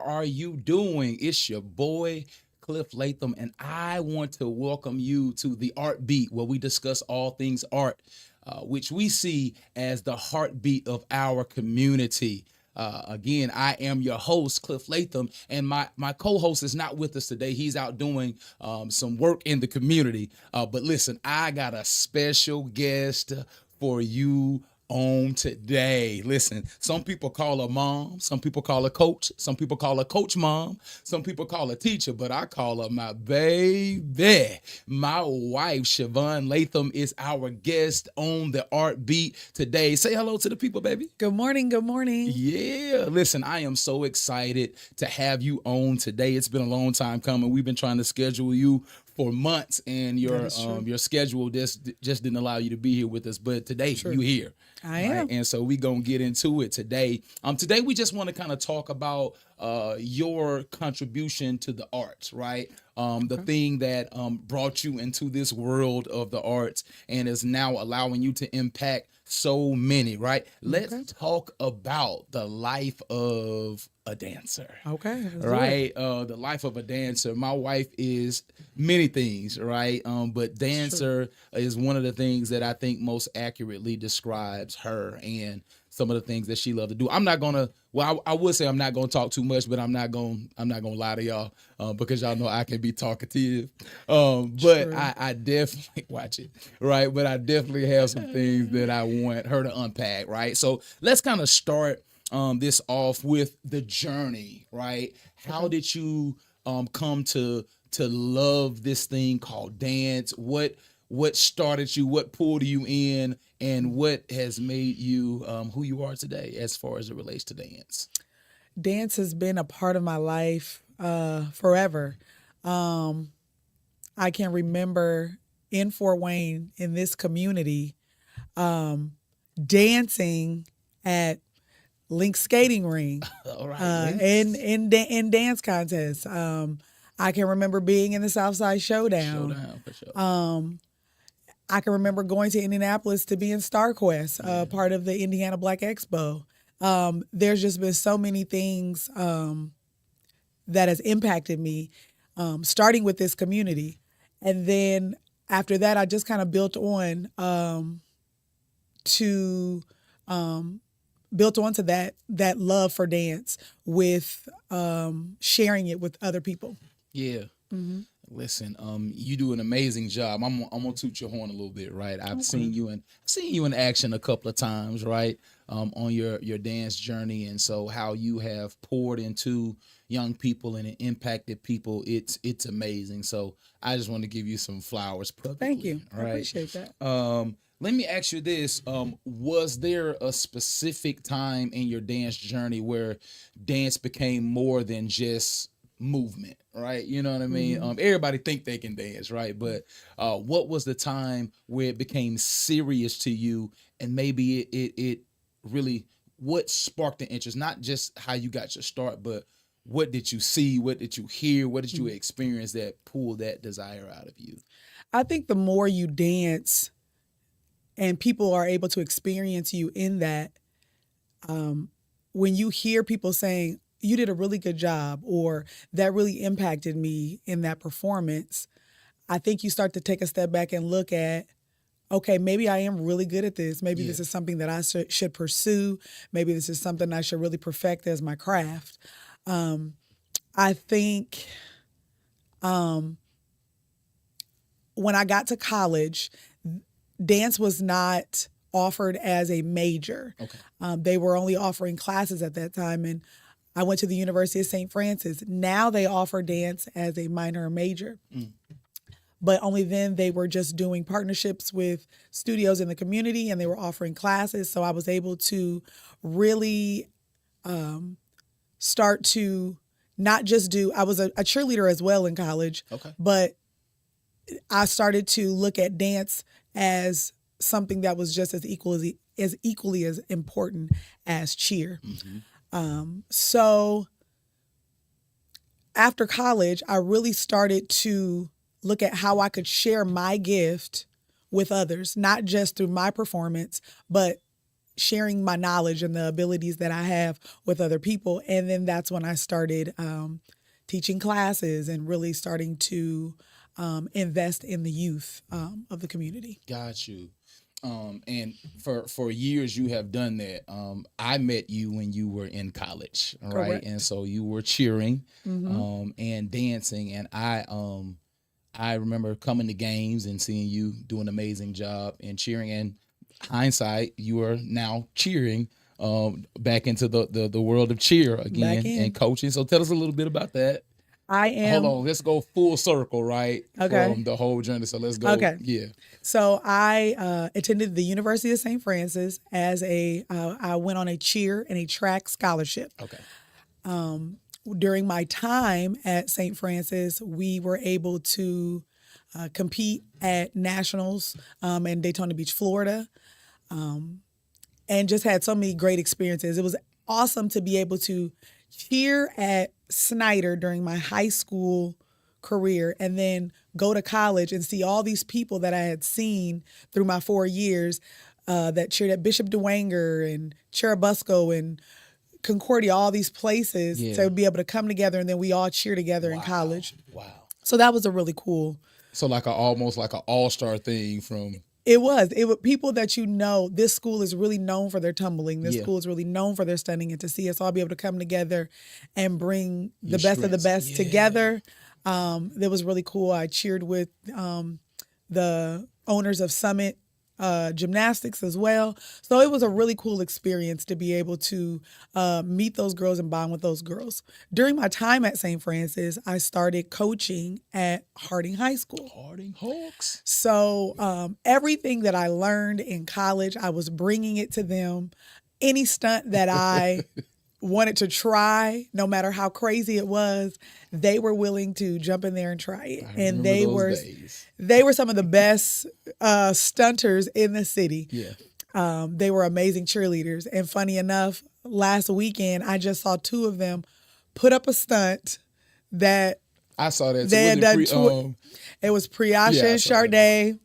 are you doing? It's your boy, Cliff Latham, and I want to welcome you to the Art Beat, where we discuss all things art, which we see as the heartbeat of our community. Again, I am your host, Cliff Latham, and my co-host is not with us today. He's out doing some work in the community. But listen, I got a special guest for you on today. Listen, some people call her mom, some people call her coach, some people call her coach mom, some people call her teacher, but I call her my baby. My wife, Chaevon Latham, is our guest on the Art Beat today. Say hello to the people, baby. Good morning. Good morning. Yeah, listen, I am so excited to have you on today. It's been a long time coming. We've been trying to schedule you for months, and your schedule just didn't allow you to be here with us. But today you here. I am. And so we're gonna get into it today. Today we just want to kind of talk about your contribution to the arts, right? The thing that brought you into this world of the arts and is now allowing you to impact so many, right? Let's talk about the life of a dancer. Okay. Right? The life of a dancer. My wife is many things, right? But dancer is one of the things that I think most accurately describes her and some of the things that she loved to do. I'm not gonna. Well, I would say I'm not gonna talk too much, but I'm not gonna lie to y'all because y'all know I can be talkative. But I definitely watch it, right? But I definitely have some things that I want her to unpack, right? So let's kind of start this off with the journey, right? How did you come to love this thing called dance? What started you? What pulled you in? And what has made you who you are today as far as it relates to dance? Dance has been a part of my life forever. I can remember in Fort Wayne, in this community, dancing at Link Skating Ring All right, in dance contests. I can remember being in the Southside Showdown. showdown for sure. I can remember going to Indianapolis to be in Star Quest, part of the Indiana Black Expo. There's just been so many things that has impacted me, starting with this community. And then after that, I just kind of built on to built onto that love for dance with sharing it with other people. Yeah. Listen, you do an amazing job. I'm gonna toot your horn a little bit, right? I've seen you in action a couple of times, right? On your dance journey, and so how you have poured into young people and it impacted people, it's amazing. So I just want to give you some flowers publicly. Thank you. Right? I appreciate that. Let me ask you this. Was there a specific time in your dance journey where dance became more than just movement, right? You know what I mean? Everybody think they can dance, right? But what was the time where it became serious to you, and maybe it really, what sparked the interest? Not just how you got your start, but what did you see? What did you hear? What did you experience that pulled that desire out of you? I think the more you dance and people are able to experience you in that, when you hear people saying, you did a really good job, or that really impacted me in that performance, I think you start to take a step back and look at, okay, maybe I am really good at this. Maybe this is something that I should pursue. Maybe this is something I should really perfect as my craft. I think when I got to college, dance was not offered as a major. Okay. They were only offering classes at that time, and I went to the University of St. Francis. Now they offer dance as a minor or major. But only then they were just doing partnerships with studios in the community, and they were offering classes. So I was able to really start to not just do, I was a cheerleader as well in college, but I started to look at dance as something that was just as equally as important as cheer. So after college, I really started to look at how I could share my gift with others, not just through my performance, but sharing my knowledge and the abilities that I have with other people. And then that's when I started teaching classes and really starting to invest in the youth of the community. Got you. And for years you have done that. I met you when you were in college, all right? Correct. And so you were cheering, and dancing, and I remember coming to games and seeing you do an amazing job in cheering. And hindsight, you are now cheering back into the world of cheer Back again in. and coaching. So tell us a little bit about that. I Hold am. on, let's go full circle, right? Okay. From the whole journey. So let's go. Okay. Yeah. So I attended the University of St. Francis as I went on a cheer and a track scholarship. Okay. During my time at St. Francis, we were able to compete at nationals in Daytona Beach, Florida, and just had so many great experiences. It was awesome to be able to cheer at Snyder during my high school career and then go to college and see all these people that I had seen through my 4 years that cheered at Bishop DeWanger and Cherubusco and Concordia, all these places, Yeah. to be able to come together and then we all cheer together in college. Wow. So that was a really cool. So like almost like an all-star thing from. It was people that this school is really known for their tumbling. This Yeah. school is really known for their stunning, and to see us all be able to come together and bring the Your best of the strengths. best Yeah. together, that was really cool. I cheered with the owners of Summit Gymnastics as well. So it was a really cool experience to be able to meet those girls and bond with those girls. During my time at St. Francis, I started coaching at Harding High School. Harding Hawks. So everything that I learned in college, I was bringing it to them. Any stunt that I wanted to try, no matter how crazy it was, they were willing to jump in there and try it. And they were some of the best stunters in the city. Yeah. They were amazing cheerleaders. And funny enough, last weekend I just saw two of them put up a stunt that I saw that. they had done. It was Priasha Yeah, I and saw that. Sade.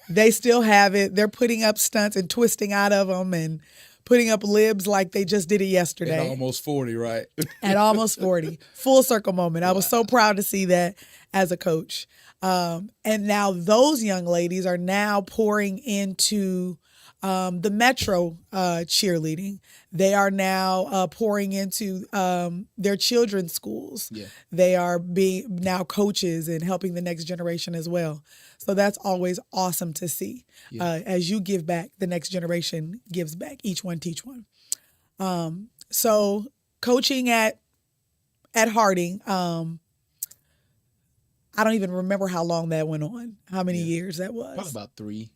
They still have it. They're putting up stunts and twisting out of them and putting up libs like they just did it yesterday. At almost 40, right? At almost 40. Full circle moment. I was so proud to see that as a coach. And now those young ladies are now pouring into the Metro cheerleading. They are now pouring into their children's schools. Yeah. They are being now coaches and helping the next generation as well. So that's always awesome to see. Yeah. As you give back, the next generation gives back. Each one teach one. So coaching at Harding, I don't even remember how long that went on, how many years that was. Probably about 3,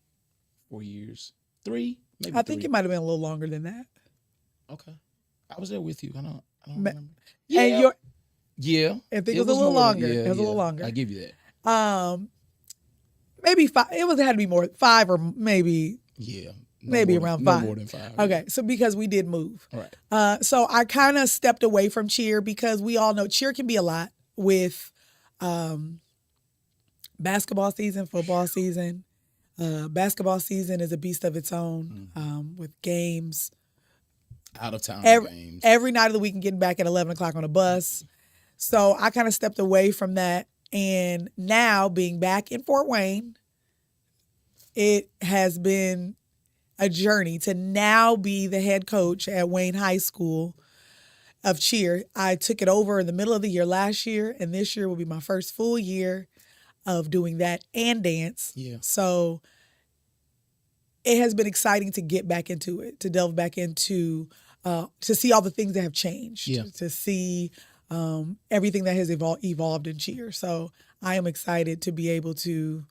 4 years. 3, maybe. I think 3. it might have been a little longer than that. Okay. I was there with you. I don't remember. And Yeah. I think it was a little longer. It was a little longer. I give you that. Maybe 5. It had to be more 5 or maybe around 5. No more than 5. Okay, so because we did move. Right. So I kind of stepped away from cheer because we all know cheer can be a lot with basketball season, football season. Basketball season is a beast of its own with games. Out of town games. Every night of the week and getting back at 11 o'clock on a bus. So I kind of stepped away from that. And now being back in Fort Wayne, it has been a journey to now be the head coach at Wayne High School of cheer. I took it over in the middle of the year last year, and this year will be my first full year of doing that and dance. Yeah. So it has been exciting to get back into it, to delve back into, to see all the things that have changed, to see everything that has evolved in cheer. So I am excited to be able to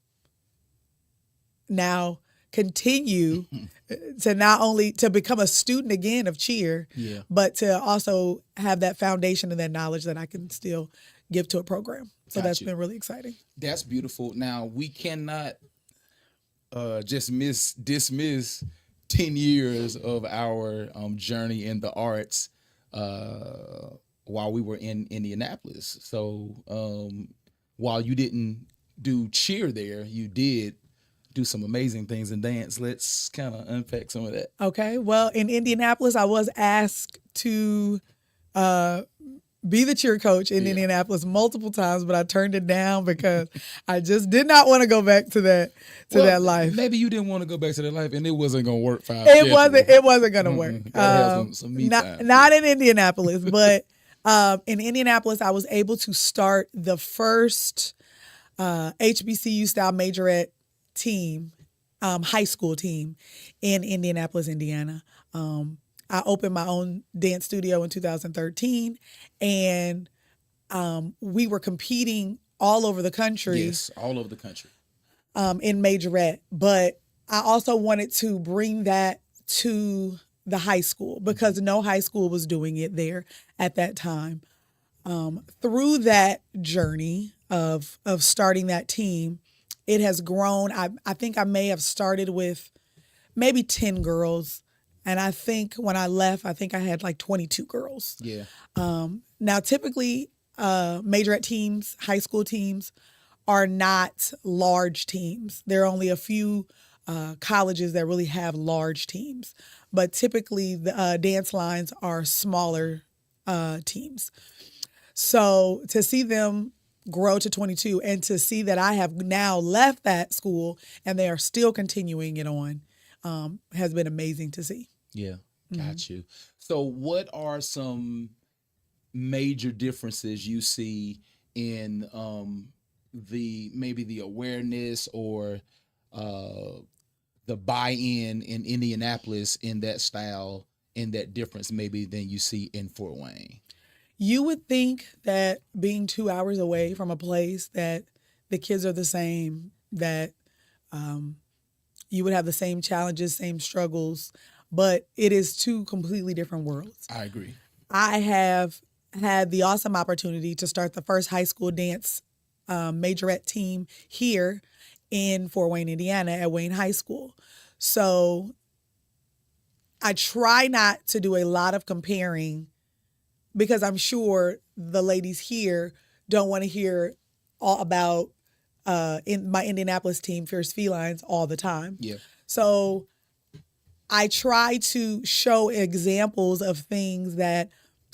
now continue to not only to become a student again of cheer, but to also have that foundation and that knowledge that I can still give to a program. So that's been really exciting. That's beautiful. Now we cannot just dismiss 10 years of our journey in the arts while we were in Indianapolis. So while you didn't do cheer there, you did do some amazing things in dance. Let's kind of unpack some of that. Okay. Well, in Indianapolis, I was asked to be the cheer coach in Indianapolis multiple times, but I turned it down because I just did not want to go back to that life. Maybe you didn't want to go back to that life, and it wasn't gonna work for our It schedule. wasn't going to work. Gotta have some me time. Not in Indianapolis, but in Indianapolis, I was able to start the first HBCU style majorette team, high school team in Indianapolis, Indiana. I opened my own dance studio in 2013, and we were competing all over the country. Yes, all over the country. In majorette, but I also wanted to bring that to the high school because no high school was doing it there at that time. Through that journey of starting that team, it has grown. I think I may have started with maybe 10 girls. And I think when I left, I think I had like 22 girls. Yeah. Now, typically, majorette teams, high school teams, are not large teams. There are only a few colleges that really have large teams. But typically, the dance lines are smaller teams. So to see them grow to 22 and to see that I have now left that school and they are still continuing it on has been amazing to see. Yeah, got you. So what are some major differences you see in the awareness or the buy-in in Indianapolis in that style, in that difference maybe than you see in Fort Wayne? You would think that being 2 hours away from a place that the kids are the same, that you would have the same challenges, same struggles, but it is two completely different worlds. I agree. I have had the awesome opportunity to start the first high school dance majorette team here in Fort Wayne, Indiana at Wayne High School. So I try not to do a lot of comparing because I'm sure the ladies here don't want to hear all about in my Indianapolis team, Fierce Felines, all the time. Yeah. So I try to show examples of things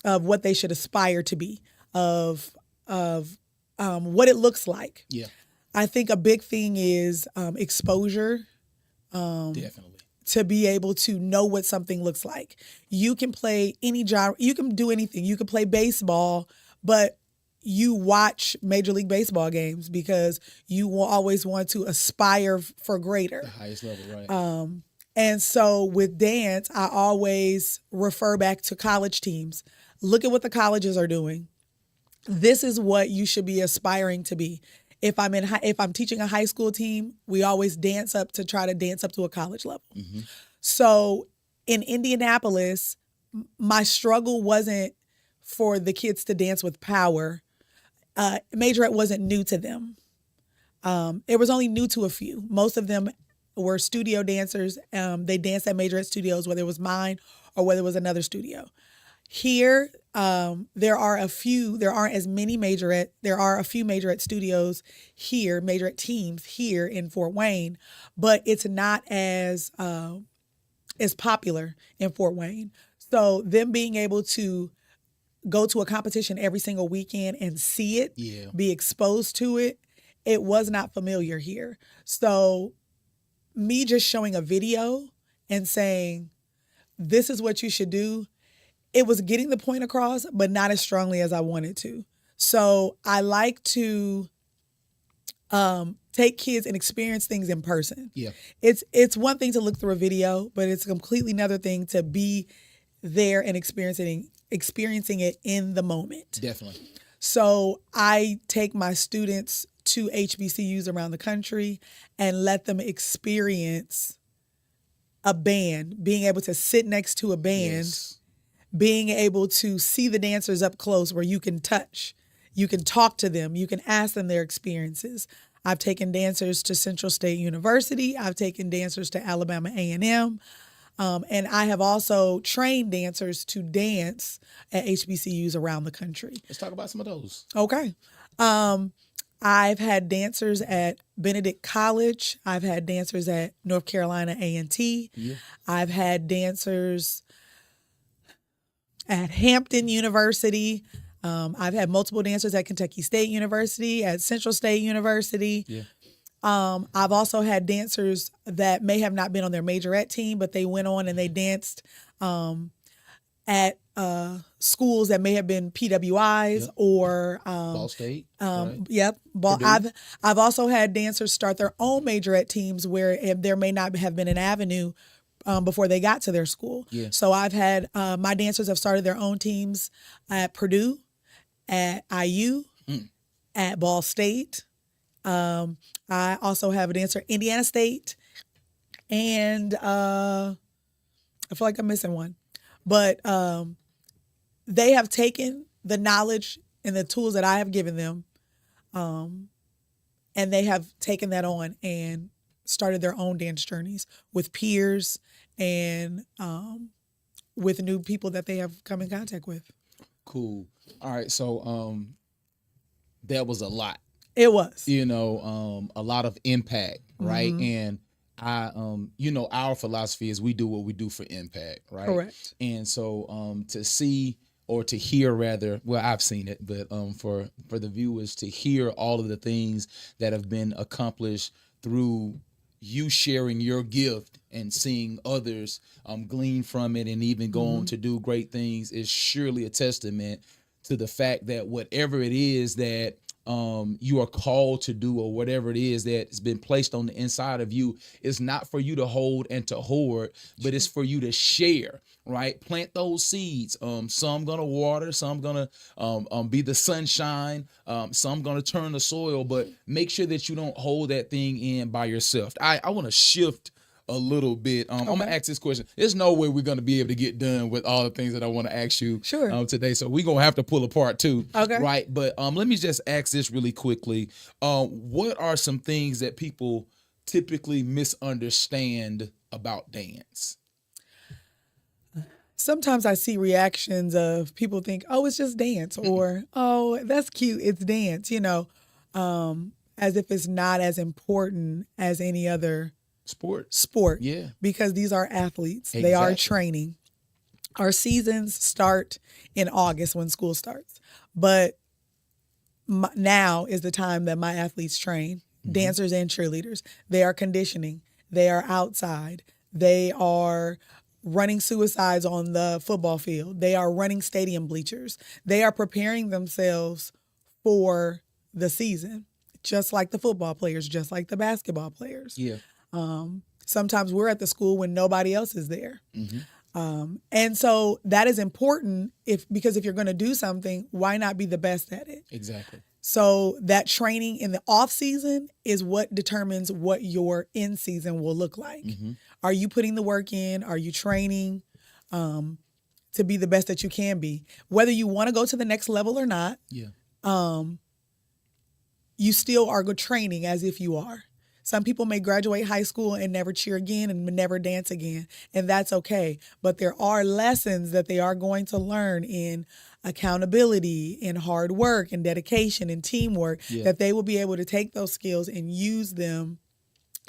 of what they should aspire to be, of what it looks like. Yeah. I think a big thing is exposure. Definitely. To be able to know what something looks like. You can play any genre, you can do anything. You can play baseball, but you watch Major League Baseball games because you will always want to aspire for greater. The highest level, right. And so with dance, I always refer back to college teams. Look at what the colleges are doing. This is what you should be aspiring to be. If I'm teaching a high school team, we always try to dance up to a college level. Mm-hmm. So in Indianapolis, my struggle wasn't for the kids to dance with power. Majorette wasn't new to them. It was only new to a few. Most of them were studio dancers. They danced at majorette studios, whether it was mine or whether it was another studio. Here, there are a few majorette studios here, majorette teams here in Fort Wayne, but it's not as popular in Fort Wayne. So them being able to go to a competition every single weekend and see it, be exposed to it, it was not familiar here. So me just showing a video and saying, this is what you should do, it was getting the point across, but not as strongly as I wanted to. So I like to take kids and experience things in person. Yeah. It's one thing to look through a video, but it's completely another thing to be there and experiencing it in the moment. Definitely. So I take my students to HBCUs around the country and let them experience a band, being able to sit next to a band. Yes. Being able to see the dancers up close where you can touch, you can talk to them, you can ask them their experiences. I've taken dancers to Central State University. I've taken dancers to Alabama A&M. And I have also trained dancers to dance at HBCUs around the country. Let's talk about some of those. Okay. I've had dancers at Benedict College. I've had dancers at North Carolina A&T. Yeah. I've had dancers at Hampton University. I've had multiple dancers at Kentucky State University, at Central State University. Yeah. I've also had dancers that may have not been on their majorette team, but they went on and they danced at schools that may have been PWIs Yep. or Ball State. Right. Yep. I've also had dancers start their own majorette teams where there may not have been an avenue before they got to their school. Yeah. So I've had my dancers have started their own teams at Purdue, at IU, at Ball State. I also have a dancer at Indiana State, and I feel like I'm missing one. But they have taken the knowledge and the tools that I have given them, and they have taken that on and started their own dance journeys with peers and with new people that they have come in contact with. Cool. All right. So that was a lot. It was. A lot of impact, right? And our philosophy is we do what we do for impact, right? Correct. And so to see or to hear rather, well, I've seen it, but for the viewers to hear all of the things that have been accomplished through you sharing your gift and seeing others glean from it and even go on to do great things is surely a testament to the fact that whatever it is that you are called to do or whatever it is that's been placed on the inside of you is not for you to hold and to hoard, but it's for you to share, right? Plant those seeds. Some gonna water, some gonna be the sunshine, some gonna turn the soil, but make sure that you don't hold that thing in by yourself. I want to shift a little bit. I'm gonna ask this question. There's no way we're gonna be able to get done with all the things that I want to ask you today. So we're gonna have to pull apart too. Okay. Right. But let me just ask this really quickly. What are some things that people typically misunderstand about dance? Sometimes I see reactions of people think, oh, it's just dance, or oh, that's cute, it's dance, as if it's not as important as any other sport. Yeah. Because these are athletes. Exactly. They are training. Our seasons start in August when school starts. But now is the time that my athletes train, dancers and cheerleaders. They are conditioning. They are outside. They are running suicides on the football field. They are running stadium bleachers. They are preparing themselves for the season, just like the football players, just like the basketball players. Yeah. Sometimes we're at the school when nobody else is there. And so that is important because if you're going to do something, why not be the best at it? Exactly. So that training in the off season is what determines what your in season will look like. Are you putting the work in? Are you training to be the best that you can be? Whether you want to go to the next level or not, you still are training as if you are. Some people may graduate high school and never cheer again and never dance again, and that's okay. But there are lessons that they are going to learn in accountability, in hard work, and dedication, and teamwork, that they will be able to take those skills and use them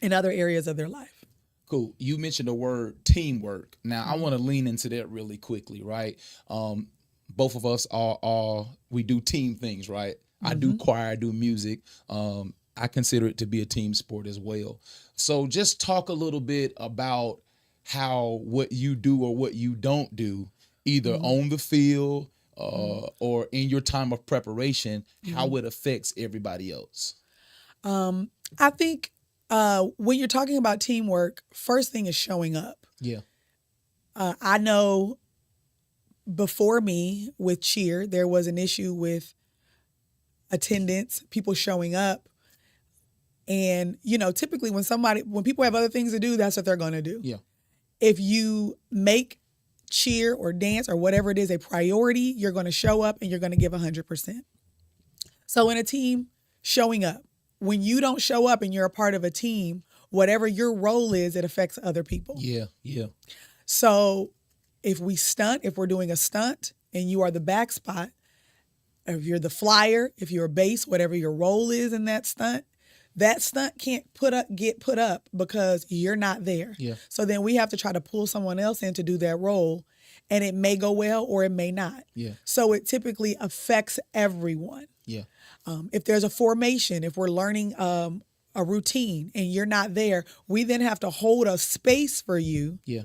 in other areas of their life. Cool. You mentioned the word teamwork. Now, I want to lean into that really quickly, right? Both of us we do team things, right? I do choir, I do music. I consider it to be a team sport as well. So just talk a little bit about how what you do or what you don't do, either on the field or in your time of preparation, how it affects everybody else. I think when you're talking about teamwork, first thing is showing up. Yeah. I know before me with cheer, there was an issue with attendance, people showing up. And, typically when people have other things to do, that's what they're going to do. Yeah. If you make cheer or dance or whatever it is a priority, you're going to show up and you're going to give 100%. So in a team, showing up. When you don't show up and you're a part of a team, whatever your role is, it affects other people. Yeah, yeah. So if we're doing a stunt and you are the back spot, if you're the flyer, if you're a base, whatever your role is in that stunt, that stunt can't get put up because you're not there. Yeah. So then we have to try to pull someone else in to do that role, and it may go well or it may not. Yeah. So it typically affects everyone. Yeah. If there's a formation, if we're learning a routine and you're not there, we then have to hold a space for you Yeah.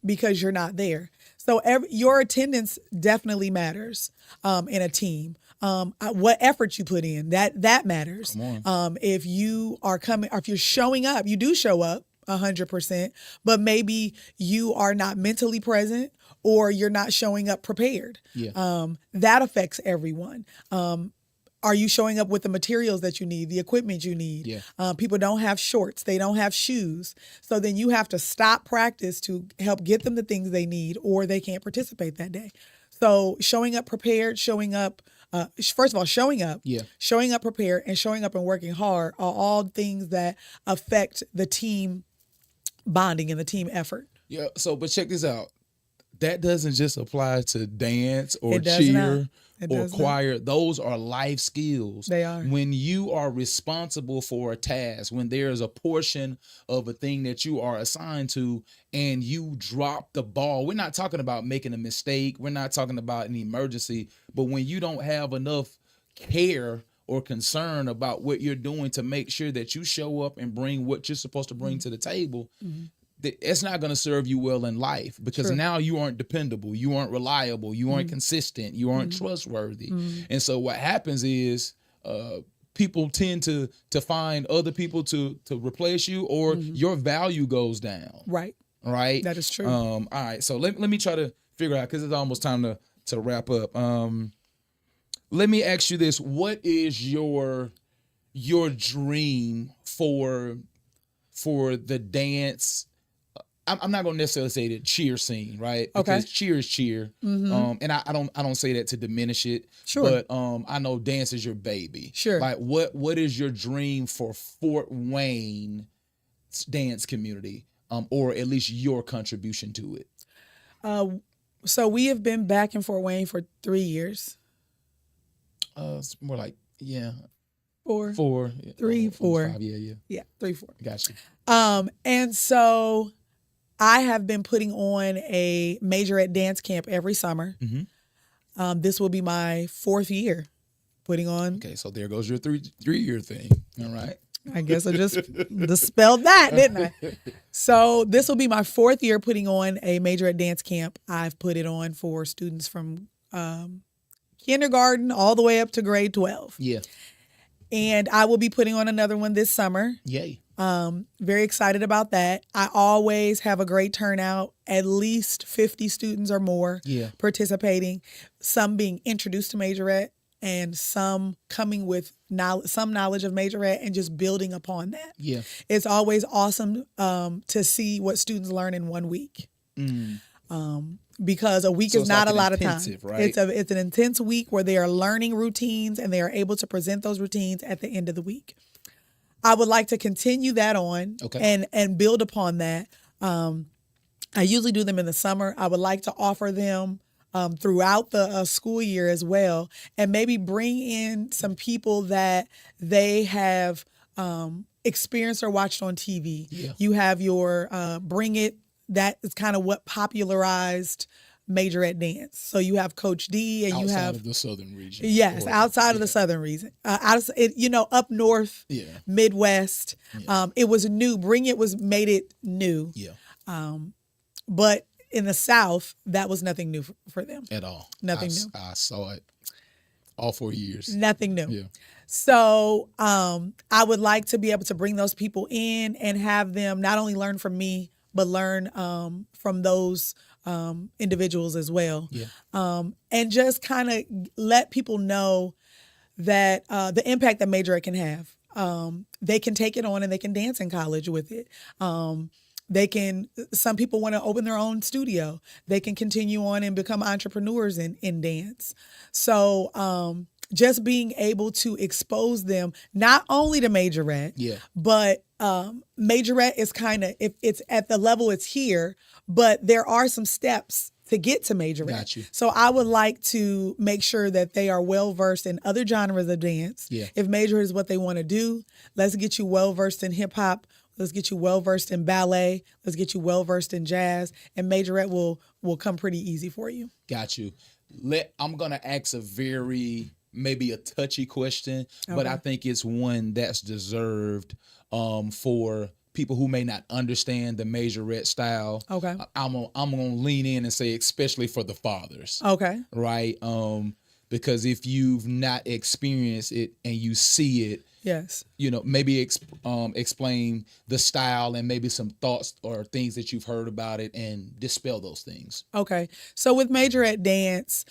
because you're not there. So your attendance definitely matters in a team. What effort you put in, that matters. Come on. If you are coming, or if you're showing up, you do show up 100%, but maybe you are not mentally present or you're not showing up prepared. Yeah. That affects everyone. Are you showing up with the materials that you need, the equipment you need? Yeah. People don't have shorts. They don't have shoes. So then you have to stop practice to help get them the things they need, or they can't participate that day. So showing up prepared, showing up, first of all, showing up, Yeah. showing up prepared, and showing up and working hard are all things that affect the team bonding and the team effort. Yeah. So, but check this out. That doesn't just apply to dance or It does cheer not. It or does not. choir. Those are life skills. They are. When you are responsible for a task, when there is a portion of a thing that you are assigned to and you drop the ball, we're not talking about making a mistake. We're not talking about an emergency. But when you don't have enough care or concern about what you're doing to make sure that you show up and bring what you're supposed to bring to the table, it's not going to serve you well in life, because True. now you aren't dependable, you aren't reliable, you aren't consistent, you aren't trustworthy. And so what happens is people tend to find other people to replace you, or your value goes down. Right. Right. That is true. All right. So let me try to figure out, because it's almost time to wrap up. Let me ask you this: what is your dream for the dance? I'm not gonna necessarily say the cheer scene, right? Because cheer is cheer, and I don't say that to diminish it. Sure. But I know dance is your baby. Sure. Like what is your dream for Fort Wayne dance community, or at least your contribution to it? So we have been back in Fort Wayne for 3 years. It's more like Four. 4, 3, 4. 5, yeah. Yeah, 3, 4. Gotcha. And so I have been putting on a majorette dance camp every summer. This will be my 4th year putting on. Okay, so there goes your 3-year thing. All right. I guess I just dispelled that, didn't I? So this will be my 4th year putting on a majorette dance camp. I've put it on for students from kindergarten all the way up to grade 12. Yeah. And I will be putting on another one this summer. Yay. Very excited about that. I always have a great turnout, at least 50 students or more participating, some being introduced to majorette and some coming with some knowledge of majorette and just building upon that. Yeah. It's always awesome to see what students learn in 1 week. Because a week So is it's not like a lot of intensive, time. right? It's an intense week where they are learning routines and they are able to present those routines at the end of the week. I would like to continue that on and build upon that. I usually do them in the summer. I would like to offer them throughout the school year as well, and maybe bring in some people that they have experienced or watched on TV. Yeah. You have your Bring It. That is kind of what popularized majorette dance. So you have Coach D, and you have outside of the southern region. Yes, Or- outside of the southern region. Up north, Midwest. It was new. Bring It made it new. Yeah. But in the South, that was nothing new for them. At all. Nothing new. I saw it all 4 years. Nothing new. Yeah. So I would like to be able to bring those people in and have them not only learn from me, but learn from those individuals as well. Yeah. And just kind of let people know that the impact that majorette can have. They can take it on and they can dance in college with it. Some people want to open their own studio. They can continue on and become entrepreneurs in dance. So just being able to expose them not only to majorette, but majorette is kind of, if it's at the level it's here, but there are some steps to get to majorette. Got you. So I would like to make sure that they are well versed in other genres of dance. Yeah. If majorette is what they want to do, let's get you well versed in hip hop. Let's get you well versed in ballet. Let's get you well versed in jazz, and majorette will come pretty easy for you. Got you. I'm gonna ask a very maybe a touchy question, but I think it's one that's deserved for people who may not understand the majorette style. Okay. I'm gonna lean in and say, especially for the fathers. Okay. Right. Because if you've not experienced it and you see it, Yes. Maybe explain the style and maybe some thoughts or things that you've heard about it and dispel those things. Okay. So with majorette dance,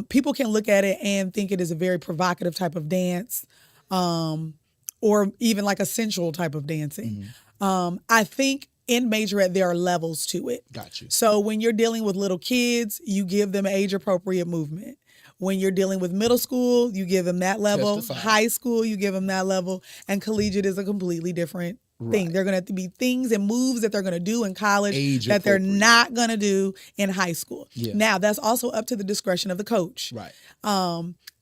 people can look at it and think it is a very provocative type of dance, or even like a sensual type of dancing. I think in majorette, there are levels to it. Got you. So when you're dealing with little kids, you give them age-appropriate movement. When you're dealing with middle school, you give them that level. Testify. High school, you give them that level. And collegiate is a completely different thing. Right. They're going to have to be things and moves that they're going to do in college Age that they're appropriate. not going to do in high school. Yeah. Now, that's also up to the discretion of the coach. Right.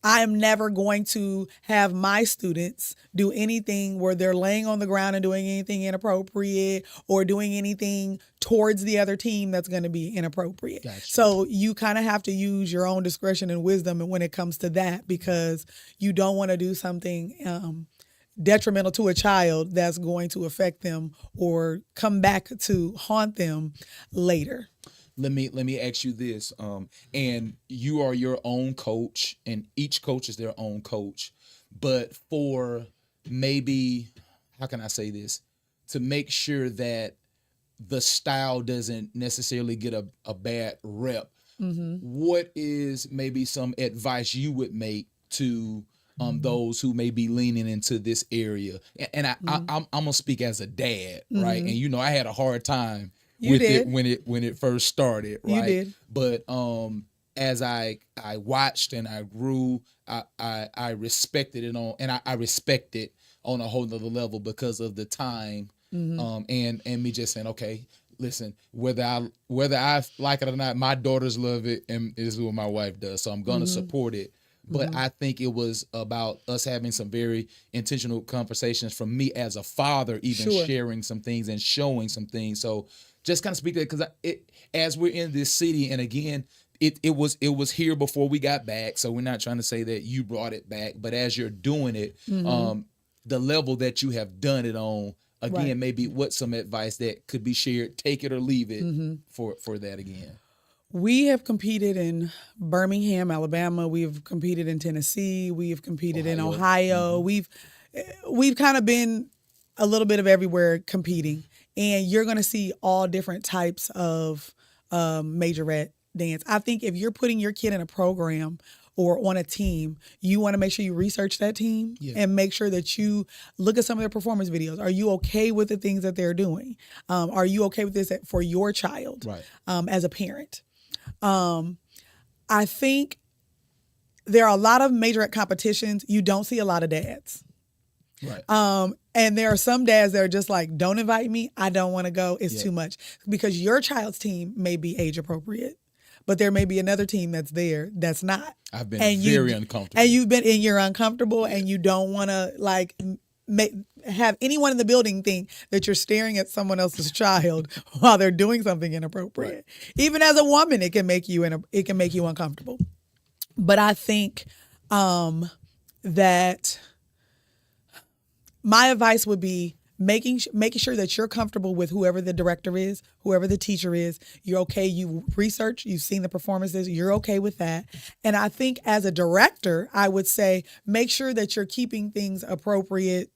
I am never going to have my students do anything where they're laying on the ground and doing anything inappropriate or doing anything towards the other team that's going to be inappropriate. Gotcha. So you kind of have to use your own discretion and wisdom when it comes to that, because you don't want to do something detrimental to a child that's going to affect them or come back to haunt them later. Let me ask you this, and you are your own coach, and each coach is their own coach, but for maybe, how can I say this, to make sure that the style doesn't necessarily get a bad rep, what is maybe some advice you would make to those who may be leaning into this area? And I'm gonna speak as a dad, right? And I had a hard time with it when it first started, right? You did. But as I watched and I grew, I respected it I respect it on a whole nother level because of the time, and me just saying, okay, listen, whether I like it or not, my daughters love it, and this is what my wife does, so I'm gonna support it. But I think it was about us having some very intentional conversations from me as a father, even sharing some things and showing some things. So just kind of speak to it, because as we're in this city, and again, it was here before we got back. So we're not trying to say that you brought it back, but as you're doing it, the level that you have done it on, again, maybe what's some advice that could be shared, take it or leave it for that again. We have competed in Birmingham, Alabama. We've competed in Tennessee. We've competed in Ohio. We've kind of been a little bit of everywhere competing. And you're going to see all different types of majorette dance. I think if you're putting your kid in a program or on a team, you want to make sure you research that team and make sure that you look at some of their performance videos. Are you okay with the things that they're doing? Are you okay with this for your child as a parent? I think there are a lot of majorette competitions. You don't see a lot of dads. Right. And there are some dads that are just like, don't invite me. I don't want to go. It's too much. Because your child's team may be age appropriate, but there may be another team that's there that's not. I've been very uncomfortable. And you're uncomfortable, and you don't want to have anyone in the building think that you're staring at someone else's child while they're doing something inappropriate. Right. Even as a woman, it can make you uncomfortable. But I think that my advice would be making sure that you're comfortable with whoever the director is, whoever the teacher is. You're okay. You research, you've seen the performances. You're okay with that. And I think as a director, I would say make sure that you're keeping things appropriate,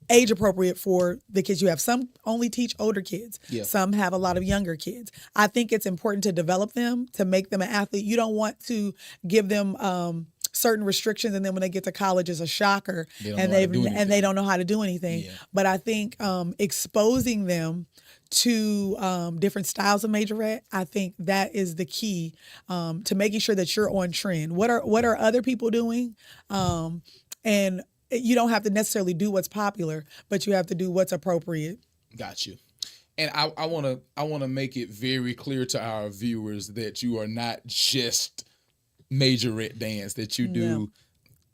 age appropriate for the kids you have. Some only teach older kids. Yeah. Some have a lot of younger kids. I think it's important to develop them, to make them an athlete. You don't want to give them certain restrictions, and then when they get to college, it's a shocker, and they don't know how to do anything. Yeah. But I think exposing them to different styles of majorette, I think that is the key to making sure that you're on trend. What are other people doing? And you don't have to necessarily do what's popular, but you have to do what's appropriate. Got you. And I wanna make it very clear to our viewers that you are not just majorette dance, that you No. do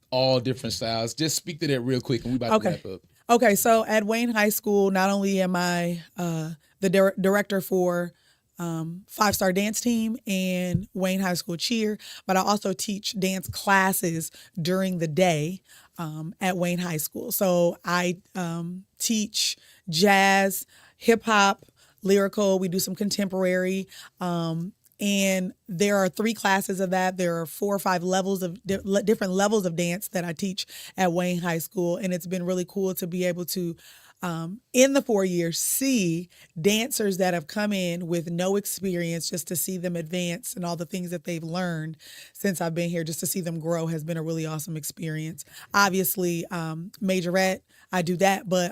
all different styles. Just speak to that real quick, and we about to Okay. wrap up. Okay, so at Wayne High School, not only am I the director for Five Star Dance Team and Wayne High School Cheer, but I also teach dance classes during the day at Wayne High School. So I teach jazz, hip hop, lyrical. We do some contemporary. And there are 3 classes of that. There are 4 or 5 levels of different levels of dance that I teach at Wayne High School. And it's been really cool to be able to, in the 4 years, see dancers that have come in with no experience, just to see them advance and all the things that they've learned since I've been here, just to see them grow has been a really awesome experience. Obviously, majorette, I do that. But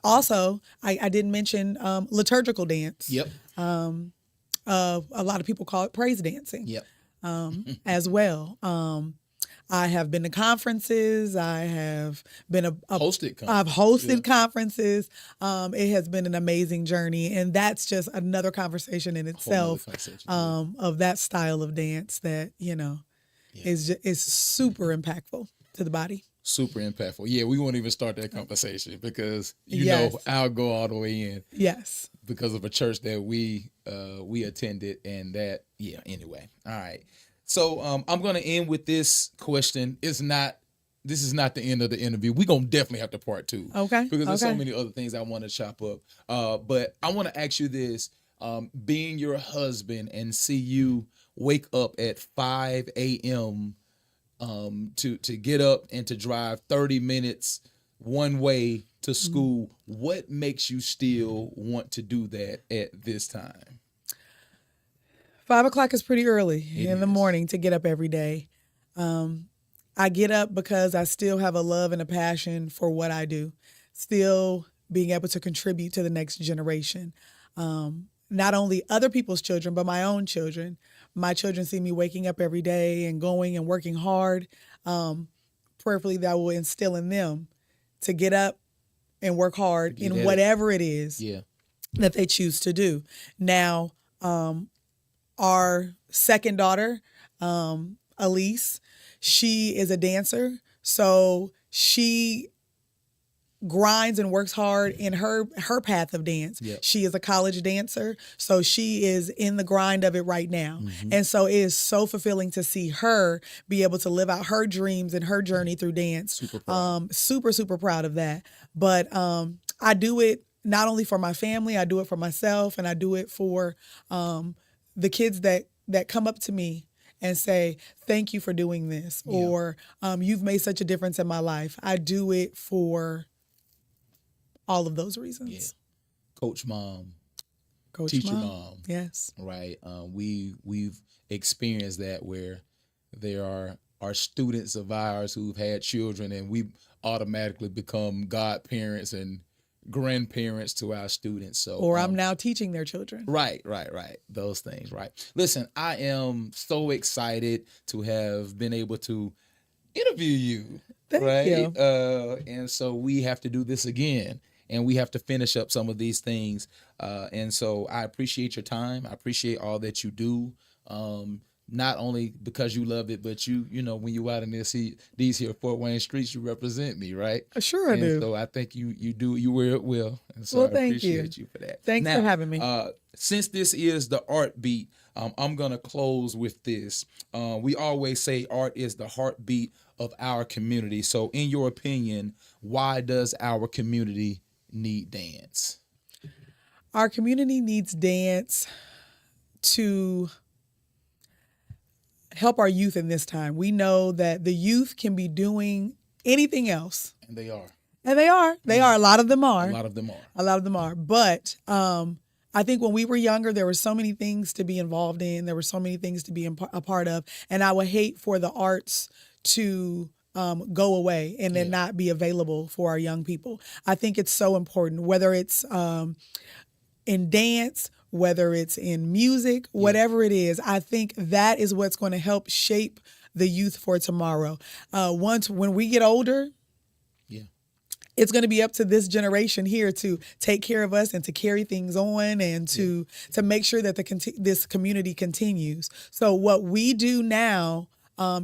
also, I didn't mention liturgical dance. Yep. A lot of people call it praise dancing. Yep. As well. I have been to conferences. I have been I've hosted conferences. It has been an amazing journey, and that's just another conversation in itself. Of that style of dance that is super impactful to the body. Super impactful. Yeah, we won't even start that conversation because Yes. I'll go all the way in Yes. because of a church that we attended, and that anyway. All right. So I'm gonna end with this question. This is not the end of the interview. We're gonna definitely have to part 2. Okay. Because there's so many other things I want to chop up. But I want to ask you this. Being your husband and see you wake up at 5 a.m. To get up and to drive 30 minutes one way to school, what makes you still want to do that at this time? 5 o'clock is pretty early in the morning to get up every day. I get up because I still have a love and a passion for what I do, still being able to contribute to the next generation. Not only other people's children, but my own children. My children see me waking up every day and going and working hard. Prayerfully, that will instill in them to get up and work hard in whatever it is that they choose to do. Now, our second daughter, Elise, she is a dancer. So she grinds and works hard in her path of dance. Yep. She is a college dancer, so she is in the grind of it right now. And so it is so fulfilling to see her be able to live out her dreams and her journey through dance. Super proud. Super proud of that. But I do it not only for my family, I do it for myself, and I do it for the kids that come up to me and say, thank you for doing this, or you've made such a difference in my life. I do it for all of those reasons. Yeah. Coach mom, Teacher mom. Yes. Right. We've experienced that where there are students of ours who've had children, and we automatically become godparents and grandparents to our students. So Or I'm now teaching their children. Right. Those things, right. Listen, I am so excited to have been able to interview you. Thank you. And so we have to do this again, and we have to finish up some of these things. And so I appreciate your time. I appreciate all that you do. Not only because you love it, but you know, when you out in these here Fort Wayne streets, you represent me, right? Sure I do. So I think you wear it well. And so Well, I thank appreciate you for that. Thanks for having me. Since this is the art beat, I'm going to close with this. We always say art is the heartbeat of our community. So in your opinion, why does our community need dance? Our community needs dance to help our youth in this time. We know that the youth can be doing anything else. And they are. And they are. They are. A lot of them are. A lot of them are. A lot of them are. But I think when we were younger, there were so many things to be involved in. There were so many things to be a part of. And I would hate for the arts to go away and then not be available for our young people. I think it's so important, whether it's in dance, whether it's in music, whatever it is. I think that is what's going to help shape the youth for tomorrow. When we get older, it's going to be up to this generation here to take care of us and to carry things on and to make sure that this community continues. So what we do now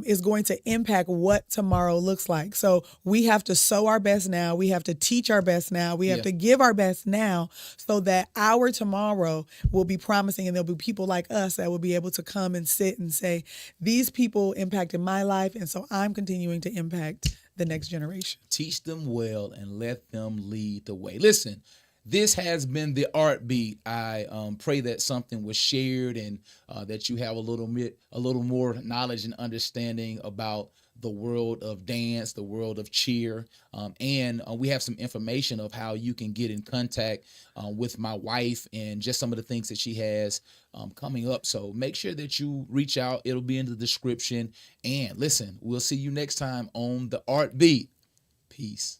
is going to impact what tomorrow looks like. So we have to sow our best now. We have to teach our best now. We have to give our best now so that our tomorrow will be promising, and there'll be people like us that will be able to come and sit and say, these people impacted my life, and so I'm continuing to impact the next generation. Teach them well and let them lead the way. Listen, this has been the Art Beat. I pray that something was shared and that you have a little more knowledge and understanding about the world of dance, the world of cheer, and we have some information of how you can get in contact with my wife and just some of the things that she has coming up. So make sure that you reach out. It'll be in the description. And listen, we'll see you next time on the Art Beat. Peace.